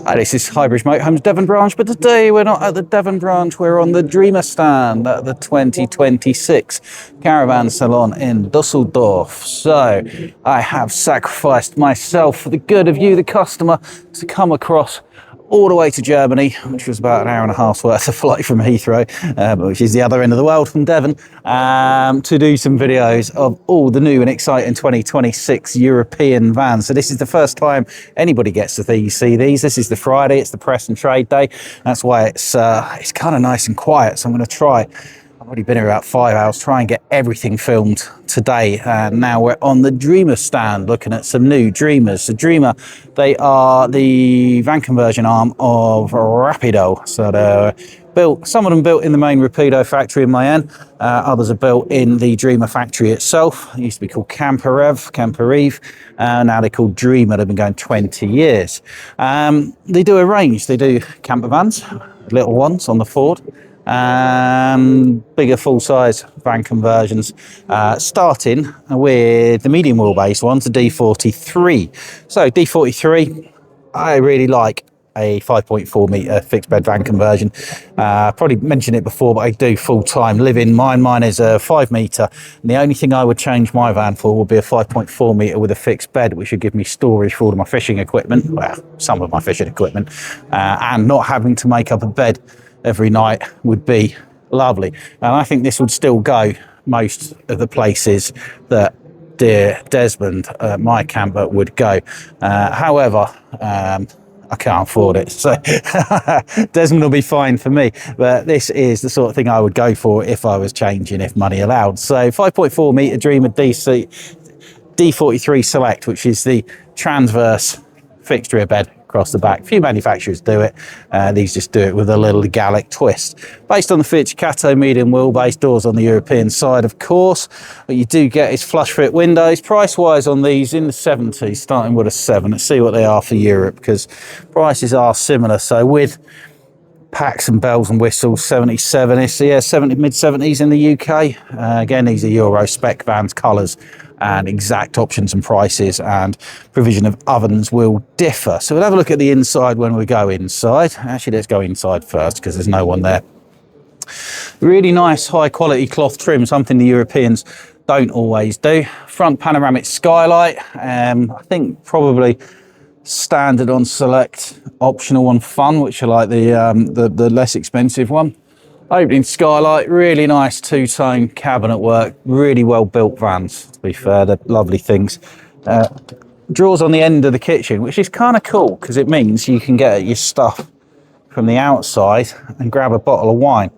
Hi, this is Highbridge Motorhomes Devon branch, but today we're not at the Devon branch, we're on the Dreamer stand at the 2026 Caravan Salon in Düsseldorf. So I have sacrificed myself for the good of you, the customer, to come across all the way to Germany, which was about an hour and a half's worth of flight from Heathrow, which is the other end of the world from Devon, to do some videos of all the new and exciting 2026 European vans. So this is the first time anybody gets to see these. This is the Friday, it's the press and trade day. That's why it's kind of nice and quiet. So I'm going to try. I've already been here about 5 hours, try and get everything filmed today. Now we're on the Dreamer stand looking at some new Dreamers. The Dreamer, they are the van conversion arm of Rapido. So they're built, some of them built in the main Rapido factory in Mayenne, others are built in the Dreamer factory itself. It used to be called Camperive, now they're called Dreamer. They've been going 20 years. They do a range, they do camper vans, little ones on the Ford, bigger full-size van conversions, starting with the medium wheelbase ones, the D43. So D43, I really like a 5.4 metre fixed bed van conversion. Probably mentioned it before, but I do full-time live in mine. Mine is a 5 metre, and the only thing I would change my van for would be a 5.4 metre with a fixed bed, which would give me storage for all of my fishing equipment, well, some of my fishing equipment, and not having to make up a bed every night would be lovely. And I think this would still go most of the places that dear Desmond, my camper, would go. However, I can't afford it, so Desmond will be fine for me, but this is the sort of thing I would go for if I was changing, if money allowed. So 5.4 metre Dreamer D43 Select, which is the transverse fixed rear bed across the back. Few manufacturers do it. These just do it with a little Gallic twist. Based on the Fiat Cato medium wheelbase, doors on the European side, of course. What you do get is flush fit windows. Price wise on these in the 70s, starting with a 7. Let's see what they are for Europe, because prices are similar. So with packs and bells and whistles, 77. So yeah, mid 70s in the UK. Again, these are Euro spec vans, colours and exact options and prices and provision of ovens will differ. So we'll have a look at the inside when we go inside. Actually, let's go inside first because there's no one there. Really nice high quality cloth trim, something the Europeans don't always do. Front panoramic skylight, I think probably standard on Select, optional on Fun, which are like the less expensive one. Opening skylight, really nice two-tone cabinet work, really well built vans, to be fair, they're lovely things. Drawers on the end of the kitchen, which is kind of cool because it means you can get at your stuff from the outside and grab a bottle of wine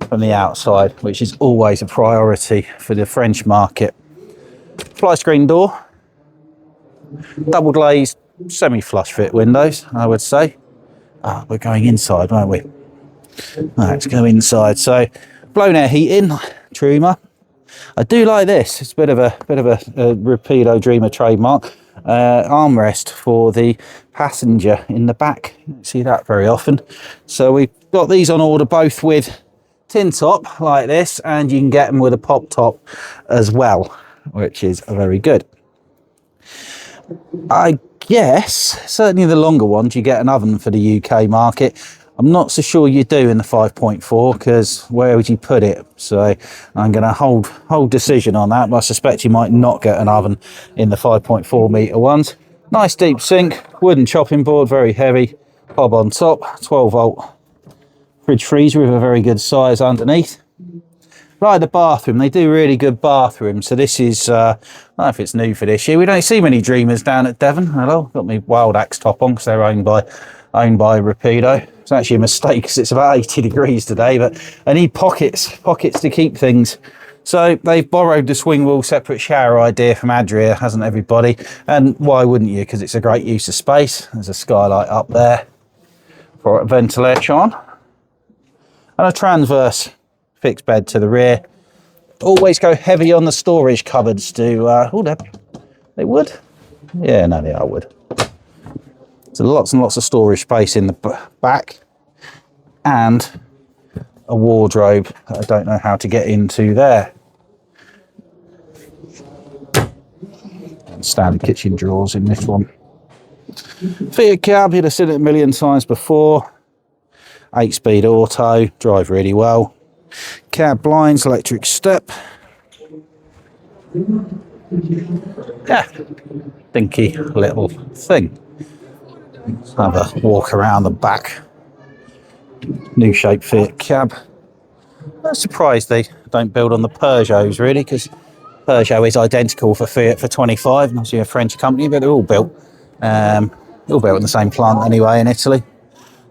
from the outside, which is always a priority for the French market. Fly screen door, double glazed, semi-flush fit windows, I would say. We're going inside, aren't we? Let's go inside. So blown air heating, Dreamer. I do like this. It's a bit of a Rapido Dreamer trademark. Armrest for the passenger in the back. You don't see that very often. So we've got these on order, both with tin top like this, and you can get them with a pop top as well, which is very good. I guess certainly the longer ones you get an oven for the UK market. I'm not so sure you do in the 5.4 because where would you put it? So I'm going to hold decision on that, but I suspect you might not get an oven in the 5.4 metre ones. Nice deep sink, wooden chopping board, very heavy, hob on top, 12 volt fridge freezer with a very good size underneath. Right, the bathroom, they do really good bathrooms. So this is, I don't know if it's new for this year. We don't see many Dreamers down at Devon. Hello, got me Wild Axe top on because they're owned by Rapido. It's actually a mistake because it's about 80 degrees today, but I need pockets to keep things. So they've borrowed the swing wheel separate shower idea from Adria, hasn't everybody? And why wouldn't you? Because it's a great use of space. There's a skylight up there for ventilation. And a transverse fixed bed to the rear. Always go heavy on the storage cupboards to, they would? Yeah, no, they are wood. So lots and lots of storage space in the back and a wardrobe that I don't know how to get into there. And standard kitchen drawers in this one. Fiat cab, you'd have seen it a million times before. 8-speed auto, drive really well. Cab blinds, electric step. Yeah, dinky little thing. Let's have a walk around the back. New shape Fiat cab. I'm surprised they don't build on the Peugeots really, because Peugeot is identical for Fiat for 25, and obviously a French company, but they're all built in the same plant anyway in Italy.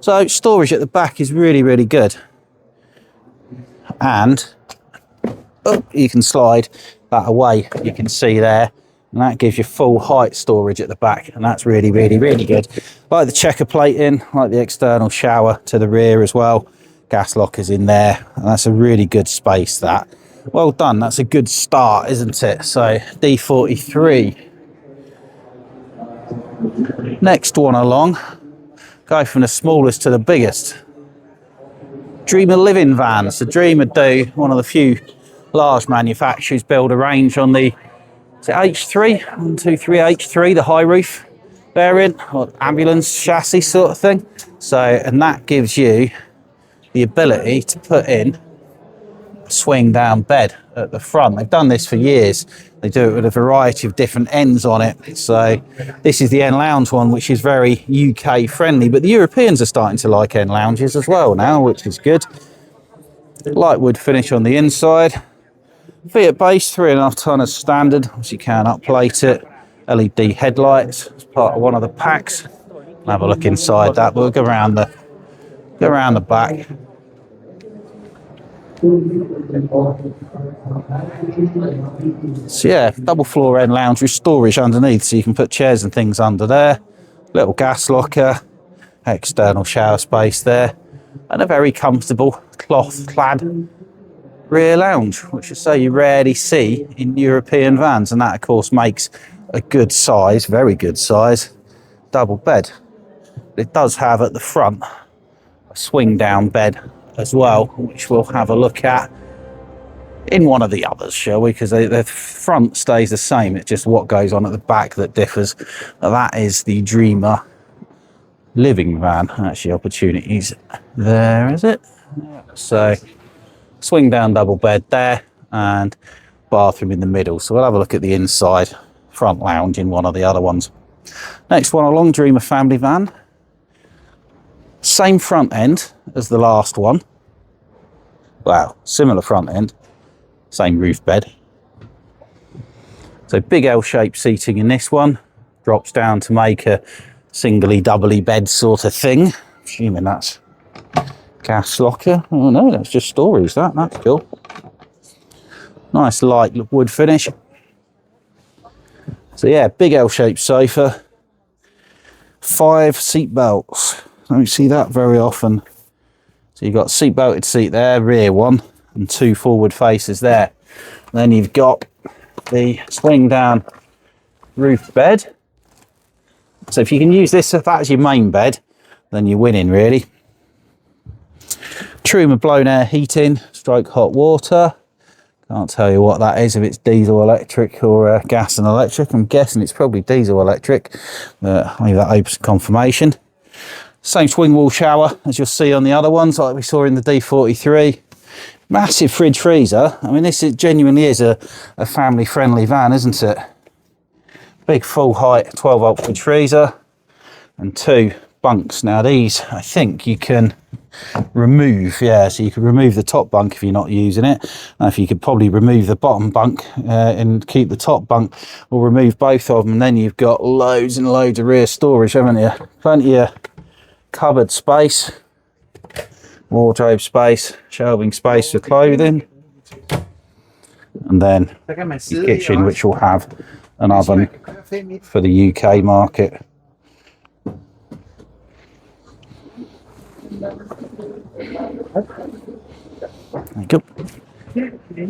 So storage at the back is really, really good. And you can slide that away, you can see there, and that gives you full height storage at the back, and that's really, really, really good. Like the checker plating, like the external shower to the rear as well. Gas lockers in there, and that's a really good space. That well done, that's a good start, isn't it? So D43. Next one along, go from the smallest to the biggest. Dreamer living vans. So Dreamer do, one of the few large manufacturers, build a range on the H3, 123 H3, the high roof variant, or ambulance chassis sort of thing. So, and that gives you the ability to put in a swing down bed at the front. They've done this for years. They do it with a variety of different ends on it. So this is the N Lounge one, which is very UK friendly, but the Europeans are starting to like N Lounges as well now, which is good. Light wood finish on the inside. Fiat base, 3.5 tonne as standard, so you can upplate it. LED headlights as part of one of the packs. I'll have a look inside that, but we'll go around the back. So yeah, double floor end lounge with storage underneath, so you can put chairs and things under there. Little gas locker, external shower space there, and a very comfortable cloth clad rear lounge, which I say you rarely see in European vans, and that of course makes a good size, very good size double bed. It does have at the front a swing down bed as well, which we'll have a look at in one of the others, shall we? Because the front stays the same, it's just what goes on at the back that differs. That is the Dreamer living van. Actually, opportunities there, is it? So swing down double bed there, and bathroom in the middle. So we'll have a look at the inside front lounge in one of the other ones. Next one along, Dreamer family van. Same front end as the last one. Wow, similar front end, same roof bed. So big L-shaped seating in this one, drops down to make a singly doubly bed sort of thing. Assuming that's gas locker. Oh no, that's just storage. That's cool. Nice light wood finish. So yeah, big L-shaped sofa. 5 seat belts. Don't see that very often. So you've got seat belted seat there, rear one, and 2 forward faces there. And then you've got the swing down roof bed. So if you can use this, if that's your main bed, then you're winning really. Truma blown air heating, stroke hot water. Can't tell you what that is, if it's diesel electric or gas and electric. I'm guessing it's probably diesel electric, but I'll leave that open to confirmation. Same swing wall shower as you'll see on the other ones, like we saw in the D43. Massive fridge freezer. I mean, this genuinely is a family friendly van, isn't it? Big full height 12 volt fridge freezer and 2 bunks. Now these, I think you can remove, yeah, so you can remove the top bunk if you're not using it. Now, if you could probably remove the bottom bunk and keep the top bunk, or remove both of them, and then you've got loads and loads of rear storage, haven't you? Plenty of cupboard space, wardrobe space, shelving space for clothing, and then your kitchen, which will have an oven for the UK market. There you go.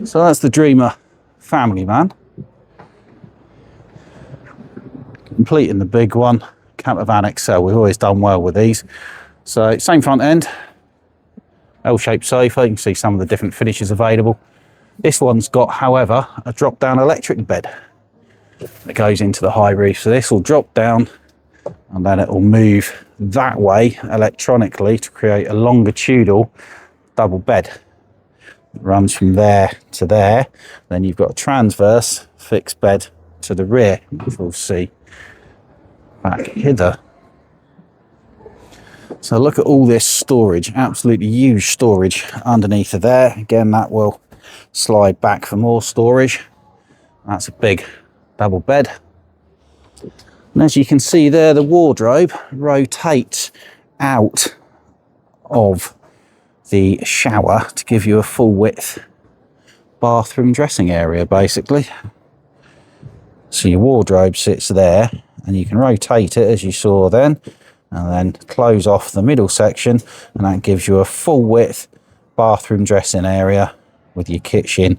So that's the Dreamer family van. Completing the big one, Caravan XL. We've always done well with these. So same front end, L-shaped sofa. You can see some of the different finishes available. This one's got, however, a drop-down electric bed that goes into the high roof. So this will drop down and then it will move that way electronically to create a longitudinal double bed. It runs from there to there. Then you've got a transverse fixed bed to the rear, which we'll see back hither. So look at all this storage, absolutely huge storage underneath of there. Again, that will slide back for more storage. That's a big double bed. And as you can see there, the wardrobe rotates out of the shower to give you a full width bathroom dressing area, basically. So your wardrobe sits there, and you can rotate it as you saw then, and then close off the middle section, and that gives you a full width bathroom dressing area with your kitchen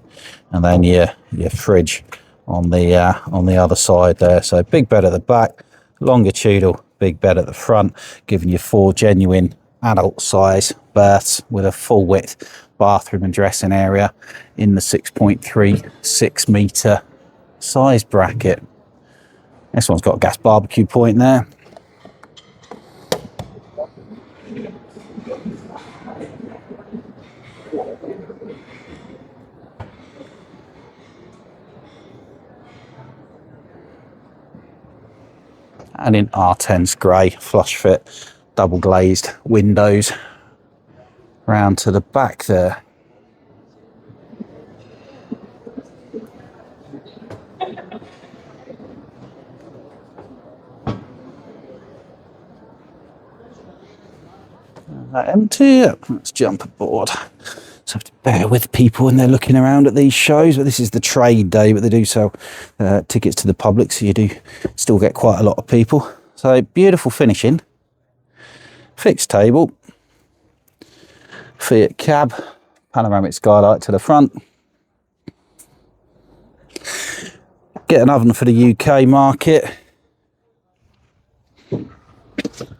and then your fridge on the other side there. So big bed at the back, longitudinal big bed at the front, giving you 4 genuine adult size berths with a full width bathroom and dressing area in the 6.36 metre size bracket. This one's got a gas barbecue point there. And in R10's grey, flush fit, double glazed windows round to the back there. That empty. Let's jump aboard. So have to bear with people when they're looking around at these shows, but this is the trade day, but they do sell tickets to the public, so you do still get quite a lot of people. So beautiful finishing, fixed table, Fiat cab, panoramic skylight to the front. Get an oven for the UK market.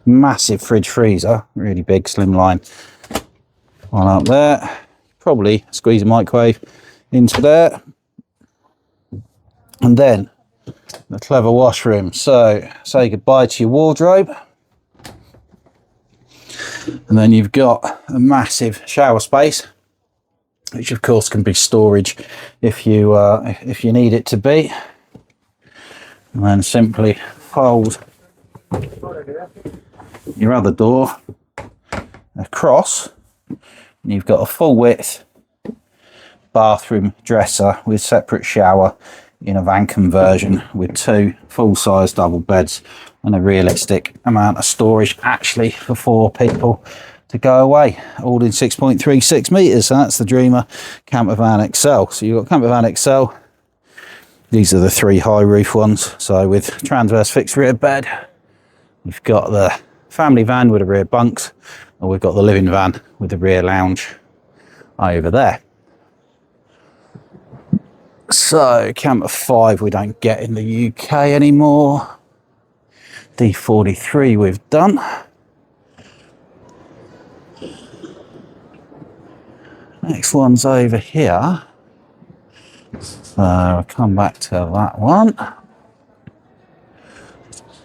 Massive fridge freezer, really big, slimline one up there. Probably squeeze a microwave into there. And then the clever washroom. So say goodbye to your wardrobe. And then you've got a massive shower space, which of course can be storage if you need it to be. And then simply fold your other door across, and you've got a full width bathroom dresser with separate shower in a van conversion with 2 full-size double beds and a realistic amount of storage actually for 4 people to go away, all in 6.36 metres. So that's the Dreamer Campervan XL. So you've got Campervan XL. These are the 3 high roof ones. So with transverse fixed rear bed, we've got the family van with the rear bunks, and we've got the living van with the rear lounge over there. So Camper 5 we don't get in the UK anymore. D43 we've done. Next one's over here. So I'll come back to that one.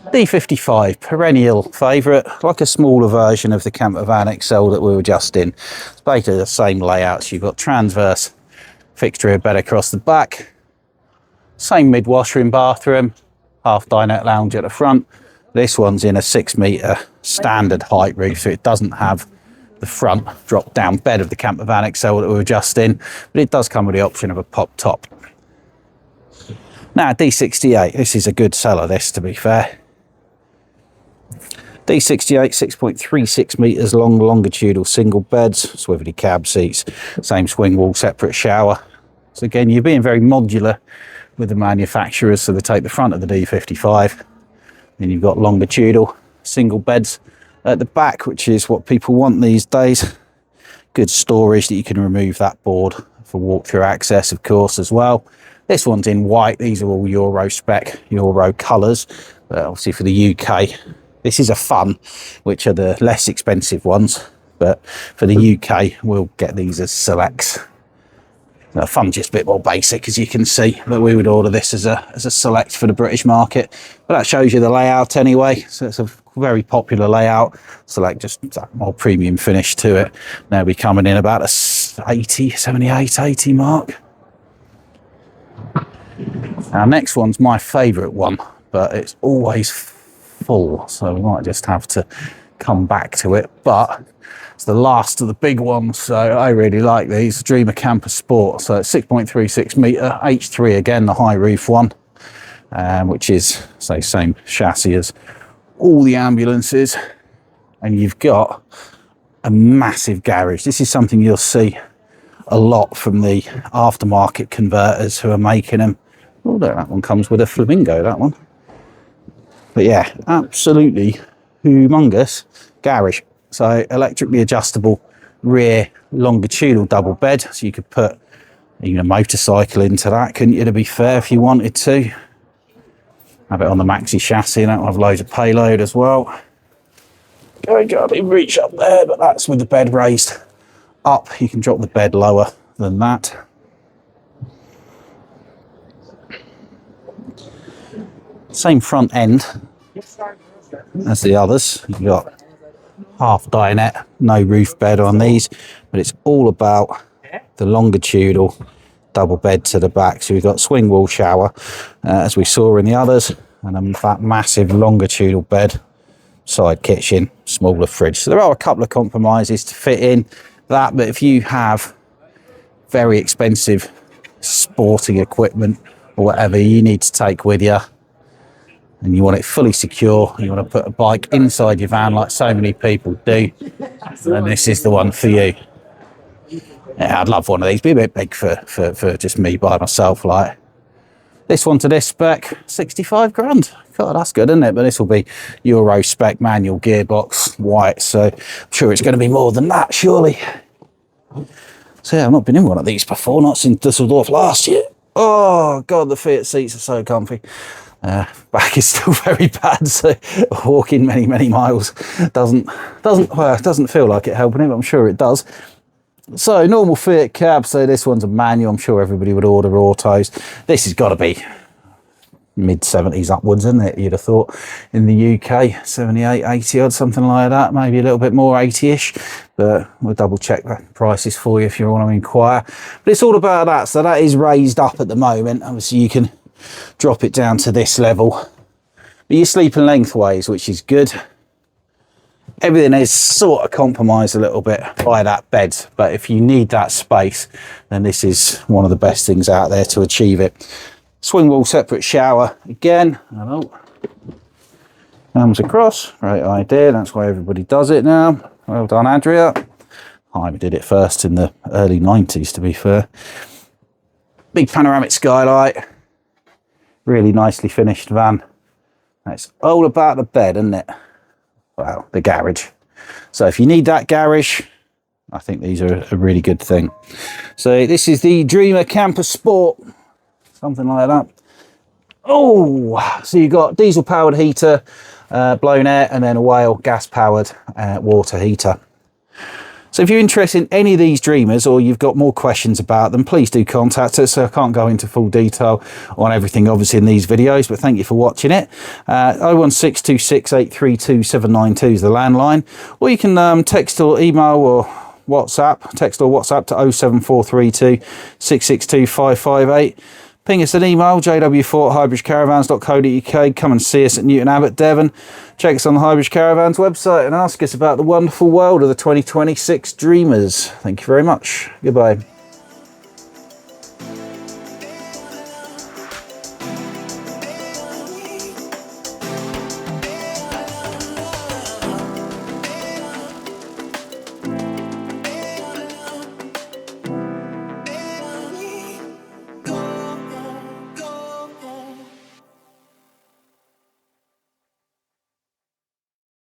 D55, perennial favourite, like a smaller version of the Campervan XL that we were just in. It's basically the same layouts. You've got transverse fixed rear bed across the back, same mid washroom bathroom, half dinette lounge at the front. This one's in a 6 metre standard height roof, so it doesn't have the front drop down bed of the Campervan XL that we were just in, but it does come with the option of a pop top. Now D68, this is a good seller, this, to be fair. D68, 6.36 metres long, longitudinal single beds, swivelly cab seats, same swing wall, separate shower. So again, you're being very modular with the manufacturers, so they take the front of the D55. Then you've got longitudinal single beds at the back, which is what people want these days. Good storage that you can remove that board for walk-through access, of course, as well. This one's in white. These are all Euro spec, Euro colours. But obviously for the UK, this is a Fun, which are the less expensive ones. But for the UK, we'll get these as Selects. Fun's just a bit more basic, as you can see, but we would order this as a Select for the British market. But that shows you the layout anyway. So it's a very popular layout. Select just that more premium finish to it. Now be coming in about a 78, 80 mark. Our next one's my favourite one, but it's always full, so we might just have to come back to it. But it's the last of the big ones, so I really like these. Dreamer Camper Sport, so it's 6.36 metre, H3 again, the high roof one, which is, say, same chassis as all the ambulances. And you've got a massive garage. This is something you'll see a lot from the aftermarket converters who are making them. Oh, that one comes with a flamingo, that one. But yeah, absolutely humongous garage. So electrically adjustable rear longitudinal double bed. So you could put even a motorcycle into that, couldn't you, to be fair, if you wanted to. Have it on the maxi chassis, and that'll have loads of payload as well. Can't even reach up there, but that's with the bed raised up. You can drop the bed lower than that. Same front end as the others. You've got half dinette, no roof bed on these, but it's all about the longitudinal double bed to the back. So we've got swing wall shower, as we saw in the others, and then that massive longitudinal bed, side kitchen, smaller fridge. So there are a couple of compromises to fit in that, but if you have very expensive sporting equipment or whatever you need to take with you, and you want it fully secure, you want to put a bike inside your van like so many people do, then this is the one for you. Yeah, I'd love one of these. Be a bit big for just me by myself. Like this one to this spec, 65 grand. God, that's good, isn't it? But this will be Euro spec manual gearbox, white. So I'm sure it's going to be more than that, surely. So yeah, I've not been in one of these before, not since Düsseldorf last year. Oh God, the Fiat seats are so comfy. Back is still very bad, so walking many miles doesn't feel like it helping it, but I'm sure it does. So normal Fiat cab, so this one's a manual. I'm sure everybody would order autos. This has got to be mid-70s upwards, isn't it? You'd have thought in the UK, 78, 80 odd, something like that, maybe a little bit more, 80-ish, but we'll double check the prices for you if you want to inquire. But it's all about that. So that is raised up at the moment. Obviously you can drop it down to this level, but you're sleeping lengthways, which is good. Everything is sort of compromised a little bit by that bed, but if you need that space, then this is one of the best things out there to achieve it. Swing wall separate shower again. Arms across, great idea. That's why everybody does it now. Well done, Adria. I did it first in the early 90s, to be fair. Big panoramic skylight. Really nicely finished van. It's all about the bed, isn't it? Well, the garage. So if you need that garage, I think these are a really good thing. So this is the Dreamer Camper Sport, something like that. Oh, so you've got diesel powered heater, blown air, and then a Whale gas powered water heater. So if you're interested in any of these Dreamers, or you've got more questions about them, please do contact us. I can't go into full detail on everything obviously in these videos, but thank you for watching it. 01626 832 792 is the landline, or you can text or email or WhatsApp, text or WhatsApp to 07432 662 558. Ping us an email, jw4@highbridgecaravans.co.uk. Come and see us at Newton Abbot, Devon. Check us on the Highbridge Caravans website and ask us about the wonderful world of the 2026 Dreamers. Thank you very much. Goodbye.